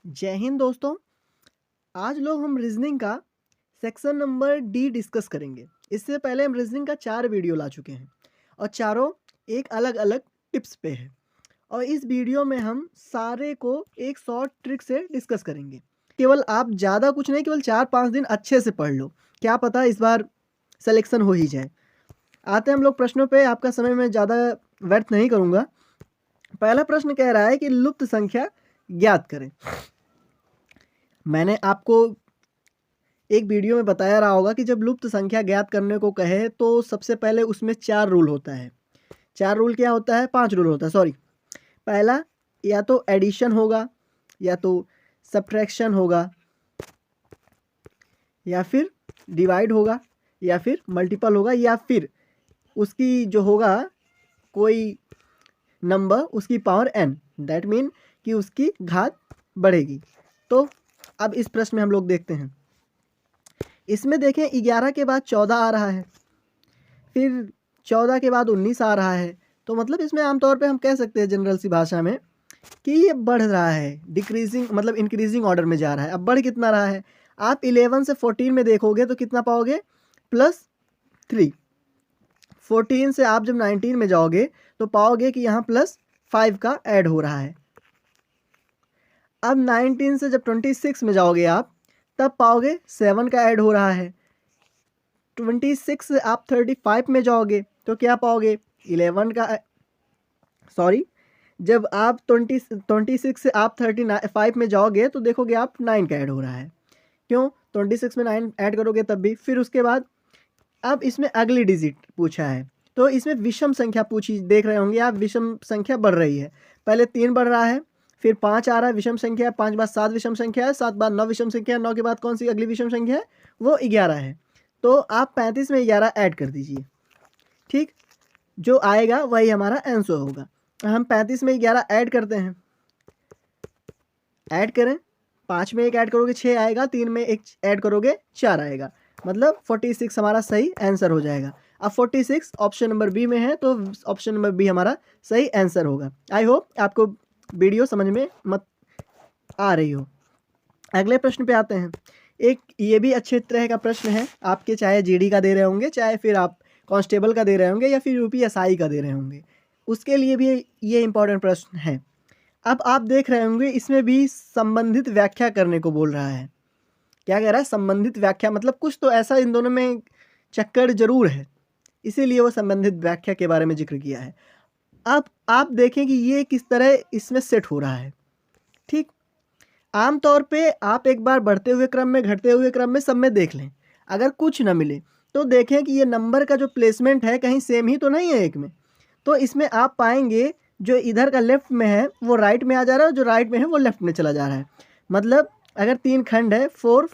जय हिंद दोस्तों। आज लोग हम रीजनिंग का सेक्शन नंबर डी डिस्कस करेंगे। इससे पहले हम रीजनिंग का 4 वीडियो ला चुके हैं और चारों एक अलग अलग टिप्स पे है। और इस वीडियो में हम सारे को एक शॉर्ट ट्रिक से डिस्कस करेंगे। केवल आप ज़्यादा कुछ नहीं, केवल 4-5 दिन अच्छे से पढ़ लो, क्या पता इस बार सिलेक्शन हो ही जाए। आते हैं हम लोग प्रश्नों पे। आपका समय मैं ज़्यादा व्यर्थ नहीं करूँगा। पहला प्रश्न कह रहा है कि लुप्त संख्या ज्ञात करें। मैंने आपको एक वीडियो में बताया रहा होगा कि जब लुप्त संख्या ज्ञात करने को कहे तो सबसे पहले उसमें 4 रूल होता है। 4 रूल क्या होता है? 5 रूल होता है, सॉरी। पहला, या तो एडिशन होगा, या तो सब्ट्रैक्शन होगा, या फिर डिवाइड होगा, या फिर मल्टीपल होगा, या फिर उसकी जो होगा कोई नंबर उसकी पावर n, दैट मीन कि उसकी घात बढ़ेगी। तो अब इस प्रश्न में हम लोग देखते हैं। इसमें देखें 11 के बाद 14 आ रहा है, फिर 14 के बाद 19 आ रहा है। तो मतलब इसमें आमतौर पे हम कह सकते हैं जनरल सी भाषा में कि ये बढ़ रहा है, डिक्रीजिंग मतलब इंक्रीजिंग ऑर्डर में जा रहा है। अब बढ़ कितना रहा है? आप 11 से 14 में देखोगे तो कितना पाओगे? +3। 14 से आप जब 19 में जाओगे तो पाओगे कि यहाँ +5 का ऐड हो रहा है। अब 19 से जब 26 में जाओगे आप, तब पाओगे 7 का ऐड हो रहा है। 26 से आप 35 में जाओगे तो क्या पाओगे? 11 का, सॉरी, जब आप 26 से आप 35 में जाओगे तो देखोगे आप 9 का ऐड हो रहा है। क्यों? 26 में 9 ऐड करोगे तब भी। फिर उसके बाद अब इसमें अगली डिजिट पूछा है, तो इसमें विषम संख्या पूछी, देख रहे होंगे आप, विषम संख्या बढ़ रही है। पहले 3 बढ़ रहा है, फिर 5 आ रहा है विषम संख्या, 5 बाद 7 विषम संख्या है, 7 बाद 9 विषम संख्या है, 9 के बाद कौन सी अगली विषम संख्या है? वो 11 है। तो आप 35 में 11 ऐड कर दीजिए, ठीक। जो आएगा वही हमारा आंसर होगा। हम 35 में 11 ऐड करते हैं, ऐड करें, 5 में 1 ऐड करोगे 6 आएगा, 3 में 1 ऐड करोगे 4 आएगा, मतलब 46 हमारा सही आंसर हो जाएगा। अब 46 ऑप्शन नंबर बी में है, तो ऑप्शन नंबर बी हमारा सही आंसर होगा। आई होप आपको वीडियो समझ में मत आ रही हो। अगले प्रश्न पे आते हैं। एक ये भी अच्छे तरह का प्रश्न है आपके, चाहे जीडी का दे रहे होंगे, चाहे फिर आप कांस्टेबल का दे रहे होंगे, या फिर यूपीएसआई का दे रहे होंगे, उसके लिए भी ये इंपॉर्टेंट प्रश्न है। अब आप देख रहे होंगे इसमें भी संबंधित व्याख्या करने को बोल रहा है। क्या कह रहा है? संबंधित व्याख्या, मतलब कुछ तो ऐसा इन दोनों में चक्कर जरूर है, इसीलिए वो संबंधित व्याख्या के बारे में जिक्र किया है। अब आप देखें कि ये किस तरह इसमें सेट हो रहा है, ठीक। आमतौर पे आप एक बार बढ़ते हुए क्रम में, घटते हुए क्रम में, सब में देख लें। अगर कुछ ना मिले तो देखें कि ये नंबर का जो प्लेसमेंट है कहीं सेम ही तो नहीं है एक में। तो इसमें आप पाएंगे जो इधर का लेफ्ट में है वो राइट में आ जा रहा है, जो राइट में है वो लेफ्ट में चला जा रहा है। मतलब अगर 3 खंड है, 4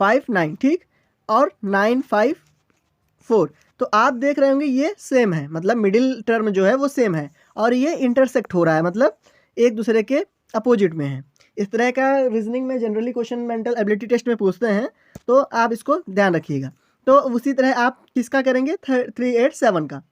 5 9, ठीक, और 9 5 4, तो आप देख रहे होंगे ये सेम है, मतलब मिडिल टर्म जो है वो सेम है, और ये इंटरसेक्ट हो रहा है, मतलब एक दूसरे के अपोजिट में है। इस तरह का रीजनिंग में generally question mental ability test में पूछते हैं, तो आप इसको ध्यान रखिएगा। तो उसी तरह आप किसका करेंगे? 387 का।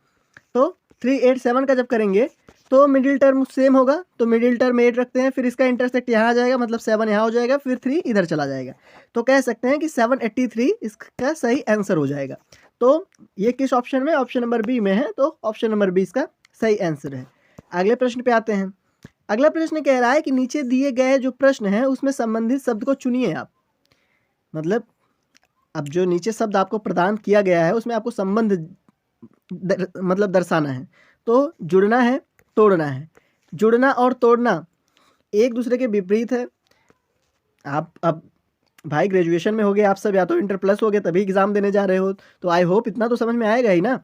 तो 387 का जब करेंगे तो मिडिल टर्म सेम होगा, तो मिडिल टर्म 8 रखते हैं, फिर इसका इंटरसेक्ट यहाँ आ जाएगा, मतलब 7 यहाँ हो जाएगा, फिर 3 इधर चला जाएगा। तो कह सकते हैं कि 783 इसका सही आंसर हो जाएगा। तो ये किस ऑप्शन में? ऑप्शन नंबर बी में है, तो ऑप्शन नंबर बी इसका सही आंसर है। अगले प्रश्न पे आते हैं। अगला प्रश्न कह रहा है कि नीचे दिए गए जो प्रश्न है उसमें संबंधित शब्द को चुनिए आप। मतलब अब जो नीचे शब्द आपको प्रदान किया गया है उसमें आपको संबंध मतलब दर्शाना है। तो जुड़ना है, तोड़ना है। जुड़ना और तोड़ना एक दूसरे के विपरीत है। आप अब भाई ग्रेजुएशन में होगे आप सब, या तो इंटर प्लस हो गए तभी एग्जाम देने जा रहे हो, तो आई होप इतना तो समझ में आएगा ही ना।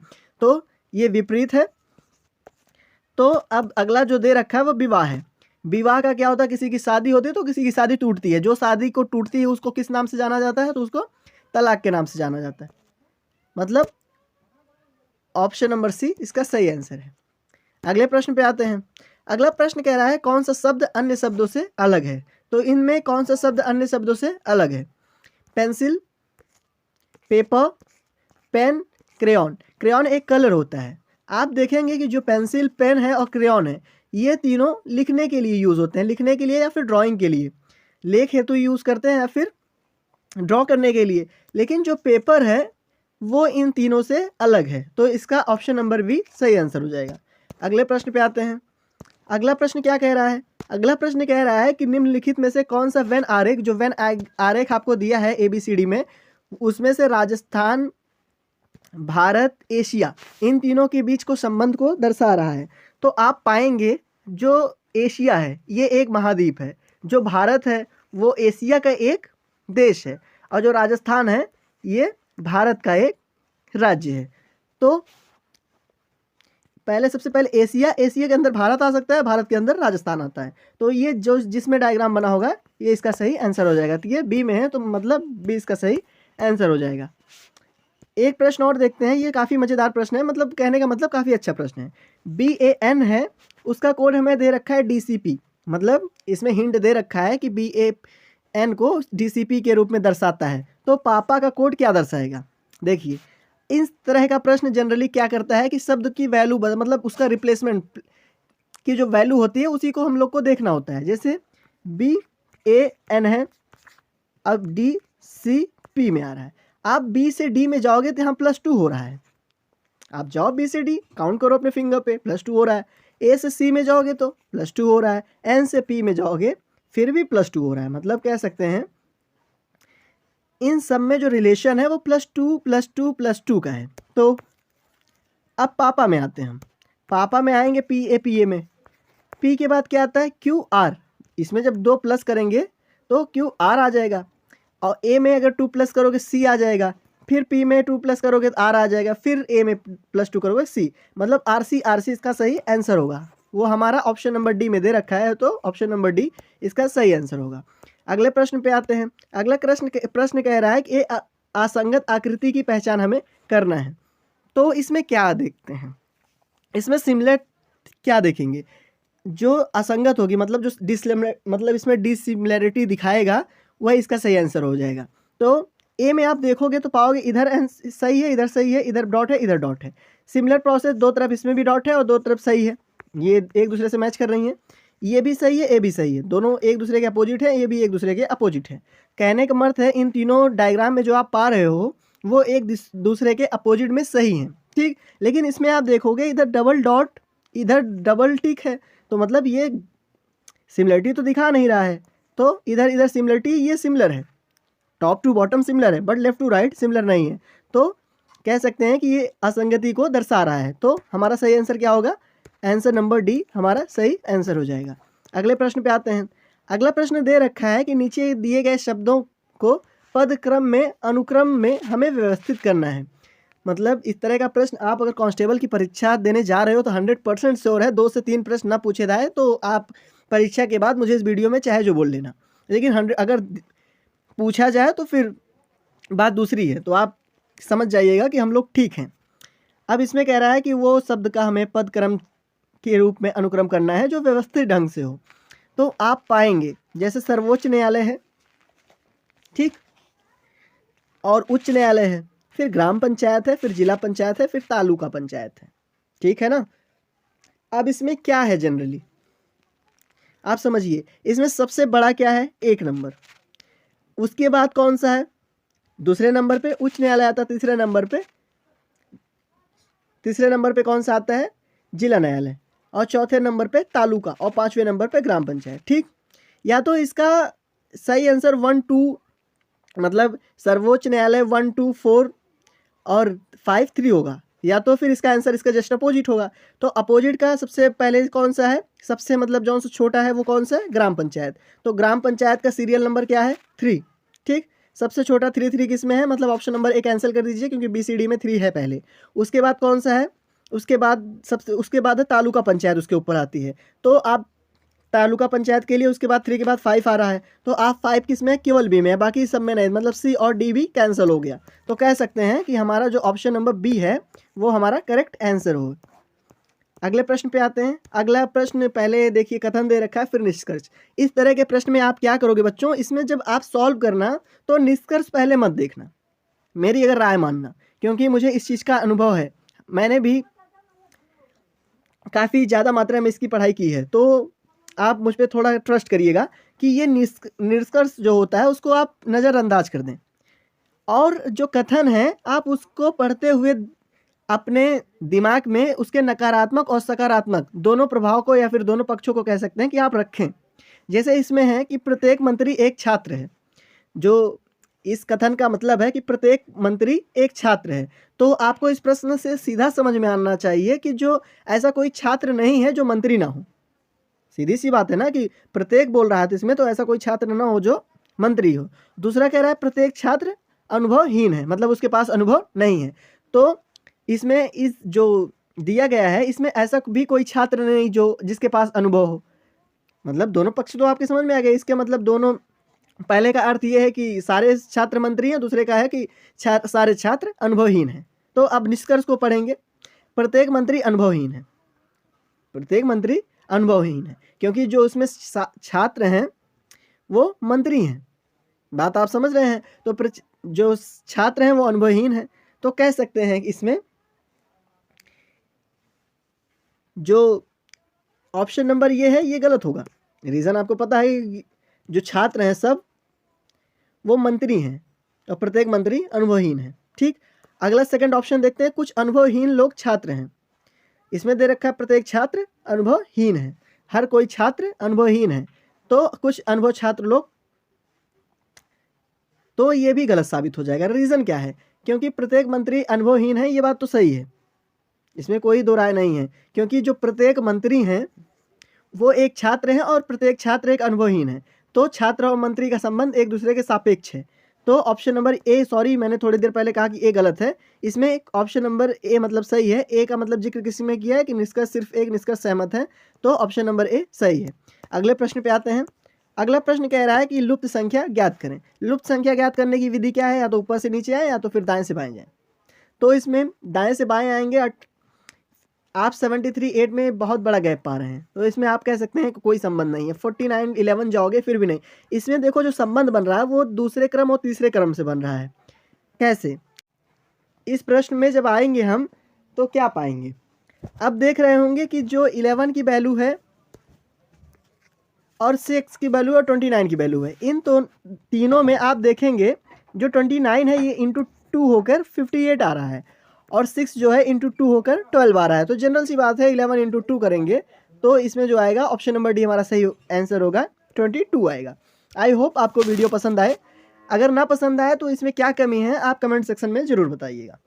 तो ये विपरीत है। तो अब अगला जो दे रखा है वो विवाह है। विवाह का क्या होता है? किसी की शादी होती है तो किसी की शादी टूटती है, जो शादी को टूटती है उसको किस नाम से जाना जाता है? तो उसको तलाक के नाम से जाना जाता है। मतलब ऑप्शन नंबर सी इसका सही आंसर है। अगले प्रश्न पे आते हैं। अगला प्रश्न कह रहा है कौन सा शब्द अन्य शब्दों से अलग है? तो इनमें कौन सा शब्द अन्य शब्दों से अलग है? Pencil, paper, pen, crayon. Crayon एक कलर होता है। आप देखेंगे कि जो पेंसिल, पेन है और क्रेयॉन है, ये तीनों लिखने के लिए यूज़ होते हैं, लिखने के लिए या फिर ड्राइंग के लिए, लेख हेतु यूज़ करते हैं या फिर ड्रॉ करने के लिए। लेकिन जो पेपर है वो इन तीनों से अलग है, तो इसका ऑप्शन नंबर बी सही आंसर हो जाएगा। अगले प्रश्न पे आते हैं। अगला प्रश्न क्या कह रहा है? अगला प्रश्न कह रहा है कि निम्नलिखित में से कौन सा वेन आरेख, जो वेन आरेख आपको दिया है ABCD में, उसमें से राजस्थान, भारत, एशिया, इन तीनों के बीच को संबंध को दर्शा रहा है। तो आप पाएंगे जो एशिया है ये एक महाद्वीप है, जो भारत है वो एशिया का एक देश है, और जो राजस्थान है ये भारत का एक राज्य है। तो सबसे पहले एशिया के अंदर भारत आ सकता है, भारत के अंदर राजस्थान आता है। तो ये जो जिसमें डायग्राम बना होगा ये इसका सही आंसर हो जाएगा। तो ये बी में है, तो मतलब बी इसका सही आंसर हो जाएगा। एक प्रश्न और देखते हैं, ये काफ़ी मज़ेदार प्रश्न है, मतलब कहने का मतलब काफ़ी अच्छा प्रश्न है। BAN है, उसका कोड हमें दे रखा है DCP, मतलब इसमें हिंट दे रखा है कि BAN को DCP के रूप में दर्शाता है। तो पापा का कोड क्या दर्शाएगा? देखिए, इस तरह का प्रश्न जनरली क्या करता है कि शब्द की वैल्यू मतलब उसका रिप्लेसमेंट की जो वैल्यू होती है उसी को हम लोग को देखना होता है। जैसे BAN है, अब DCP में आ रहा है, आप B से D में जाओगे तो यहाँ +2 हो रहा है। आप जाओ B से D, काउंट करो अपने फिंगर पे, +2 हो रहा है। A से C में जाओगे तो +2 हो रहा है। N से P में जाओगे फिर भी +2 हो रहा है। मतलब कह सकते हैं इन सब में जो रिलेशन है वो +2 का है। तो अब पापा में आते हैं हम। पापा में आएंगे PA में। P के बाद क्या आता है? QR। इसमें जब 2 प्लस करेंगे तो QR आ जाएगा, और A में अगर 2 प्लस करोगे C आ जाएगा, फिर P में 2 प्लस करोगे तो R आ जाएगा, फिर A में +2 करोगे C, मतलब RC इसका सही आंसर होगा। वो हमारा ऑप्शन नंबर डी में दे रखा है, तो ऑप्शन नंबर डी इसका सही आंसर होगा। अगले प्रश्न पे आते हैं। अगला प्रश्न कह रहा है कि असंगत आकृति की पहचान हमें करना है। तो इसमें क्या देखते हैं? इसमें सिमिलर क्या देखेंगे? जो असंगत होगी, मतलब जो मतलब इसमें डिसिमिलरिटी दिखाएगा वह इसका सही आंसर हो जाएगा। तो ए में आप देखोगे तो पाओगे इधर सही है, इधर सही है, इधर डॉट है, इधर डॉट है। सिमिलर प्रोसेस, दो तरफ इसमें भी डॉट है और दो तरफ सही है, ये एक दूसरे से मैच कर रही हैं। ये भी सही है, ए भी सही है, दोनों एक दूसरे के अपोजिट है, ये भी एक दूसरे के अपोजिट है। कहने का मतलब है इन तीनों डायग्राम में जो आप पा रहे हो वो एक दूसरे के अपोजिट में सही हैं, ठीक। लेकिन इसमें आप देखोगे इधर डबल डॉट, इधर डबल टिक है, तो मतलब ये सिमिलरिटी तो दिखा नहीं रहा है। तो इधर सिमिलरिटी, ये सिमिलर है, टॉप टू बॉटम सिमिलर है, but left to right similar नहीं है। तो कह सकते हैं कि ये असंगति को दर्शा रहा है। तो हमारा सही आंसर क्या होगा? आंसर नंबर डी हमारा सही आंसर हो जाएगा। अगले प्रश्न पे आते हैं। अगला प्रश्न दे रखा है कि नीचे दिए गए शब्दों को पद क्रम में, अनुक्रम में हमें व्यवस्थित करना है। मतलब इस तरह का प्रश्न आप अगर कांस्टेबल की परीक्षा देने जा रहे हो तो 100% श्योर है 2 से 3 प्रश्न ना पूछे जाए, तो आप परीक्षा के बाद मुझे इस वीडियो में चाहे जो बोल लेना। लेकिन अगर पूछा जाए तो फिर बात दूसरी है, तो आप समझ जाइएगा कि हम लोग ठीक हैं। अब इसमें कह रहा है कि वो शब्द का हमें पद क्रम के रूप में अनुक्रम करना है जो व्यवस्थित ढंग से हो। तो आप पाएंगे जैसे सर्वोच्च न्यायालय है, ठीक, और उच्च न्यायालय है, फिर ग्राम पंचायत है, फिर जिला पंचायत है, फिर तालुका पंचायत है, ठीक है ना। अब इसमें क्या है जनरली आप समझिए, इसमें सबसे बड़ा क्या है? 1 नंबर। उसके बाद कौन सा है? दूसरे नंबर पे उच्च न्यायालय आता है, तीसरे नंबर पे कौन सा आता है? जिला न्यायालय, और चौथे नंबर पे तालुका, और 5वें नंबर पे ग्राम पंचायत, ठीक। या तो इसका सही आंसर 1, 2, मतलब सर्वोच्च न्यायालय 1, 2, 4 और 5, 3 होगा, या तो फिर इसका आंसर इसका जस्ट अपोजिट होगा। तो अपोजिट का सबसे पहले कौन सा है? सबसे मतलब जो छोटा है वो कौन सा है? ग्राम पंचायत। तो ग्राम पंचायत का सीरियल नंबर क्या है? 3, ठीक। सबसे छोटा 3 किस में है? मतलब ऑप्शन नंबर 1 कैंसिल कर दीजिए, क्योंकि BCD में 3 है पहले। उसके बाद कौन सा है? उसके बाद है तालुका पंचायत, उसके ऊपर आती है। तो आप तालुका पंचायत के लिए उसके बाद 3 के बाद 5 आ रहा है, तो आप 5 किस में? केवल बी में है, बाकी सब में नहीं, मतलब सी और डी भी कैंसिल हो गया। तो कह सकते हैं कि हमारा जो ऑप्शन नंबर बी है वो हमारा करेक्ट आंसर हो। अगले प्रश्न पे आते हैं। अगला प्रश्न पहले देखिए कथन दे रखा है, फिर निष्कर्ष। इस तरह के प्रश्न में आप क्या करोगे बच्चों, इसमें जब आप सॉल्व करना तो निष्कर्ष पहले मत देखना, मेरी अगर राय मानना, क्योंकि मुझे इस चीज़ का अनुभव है। मैंने भी काफ़ी ज़्यादा मात्रा में इसकी पढ़ाई की है, तो आप मुझ पे थोड़ा ट्रस्ट करिएगा कि ये निष्कर्ष जो होता है उसको आप नज़रअंदाज कर दें, और जो कथन है आप उसको पढ़ते हुए अपने दिमाग में उसके नकारात्मक और सकारात्मक दोनों प्रभाव को या फिर दोनों पक्षों को कह सकते हैं कि आप रखें। जैसे इसमें है कि प्रत्येक मंत्री एक छात्र है, जो इस कथन का मतलब है कि प्रत्येक मंत्री एक छात्र है, तो आपको इस प्रश्न से सीधा समझ में आना चाहिए कि जो ऐसा कोई छात्र नहीं है जो मंत्री ना हो। सीधी सी बात है ना कि प्रत्येक बोल रहा है तो इसमें तो ऐसा कोई छात्र ना हो जो मंत्री हो। दूसरा कह रहा है प्रत्येक छात्र अनुभवहीन है, मतलब उसके पास अनुभव नहीं है। तो इसमें इस जो दिया गया है इसमें ऐसा भी कोई छात्र नहीं जो जिसके पास अनुभव हो। मतलब दोनों पक्ष तो आपके समझ में आ गए। इसके मतलब दोनों, पहले का अर्थ ये है कि सारे छात्र मंत्री हैं, दूसरे का है कि सारे छात्र अनुभवहीन हैं। तो अब निष्कर्ष को पढ़ेंगे। प्रत्येक मंत्री अनुभवहीन है, प्रत्येक मंत्री अनुभवहीन है, क्योंकि जो उसमें छात्र हैं वो मंत्री हैं। बात आप समझ रहे हैं? तो जो छात्र हैं वो अनुभवहीन है, तो कह सकते हैं कि इसमें जो ऑप्शन नंबर ये है ये गलत होगा। रीज़न आपको पता है, जो छात्र हैं सब वो मंत्री हैं और प्रत्येक मंत्री अनुभवहीन है। ठीक, अगला सेकंड ऑप्शन देखते हैं। कुछ अनुभवहीन लोग छात्र हैं। इसमें दे रखा है प्रत्येक छात्र अनुभवहीन है, हर कोई छात्र अनुभवहीन है, तो कुछ अनुभव छात्र लोग, तो ये भी गलत साबित हो जाएगा। रीज़न क्या है? क्योंकि प्रत्येक मंत्री अनुभवहीन है, ये बात तो सही है, इसमें कोई दो राय नहीं है, क्योंकि जो प्रत्येक मंत्री हैं वो एक छात्र हैं और प्रत्येक छात्र एक अनुभवहीन है, तो छात्र और मंत्री का संबंध एक दूसरे के सापेक्ष है। तो ऑप्शन नंबर ए, सॉरी मैंने थोड़ी देर पहले कहा कि ए गलत है, इसमें ऑप्शन नंबर ए मतलब सही है। ए का मतलब जिक्र किसी में किया है कि निष्कर्ष सिर्फ एक निष्कर्ष सहमत है, तो ऑप्शन नंबर ए सही है। अगले प्रश्न पे आते हैं। अगला प्रश्न कह रहा है कि लुप्त संख्या ज्ञात करें। लुप्त संख्या ज्ञात करने की विधि क्या है? या तो ऊपर से नीचे आए या तो फिर दाएं से बाएं जाएं। तो इसमें दाएं से बाएं आएंगे। आप 73 8 में बहुत बड़ा गैप पा रहे हैं, तो इसमें आप कह सकते हैं कि कोई संबंध नहीं है। 49 11 जाओगे फिर भी नहीं। इसमें देखो जो संबंध बन रहा है वो दूसरे क्रम और तीसरे क्रम से बन रहा है। कैसे? इस प्रश्न में जब आएंगे हम तो क्या पाएंगे? अब देख रहे होंगे कि जो 11 की वैल्यू है और 6 की वैल्यू और 29 की वैल्यू है, इन तो तीनों में आप देखेंगे जो 29 है ये इंटू 2 होकर 58 आ रहा है, और 6 जो है इंटू 2 होकर 12 आ रहा है। तो जनरल सी बात है 11 इंटू 2 करेंगे तो इसमें जो आएगा ऑप्शन नंबर डी हमारा सही आंसर होगा, 22 आएगा। आई होप आपको वीडियो पसंद आए। अगर ना पसंद आए तो इसमें क्या कमी है आप कमेंट सेक्शन में ज़रूर बताइएगा।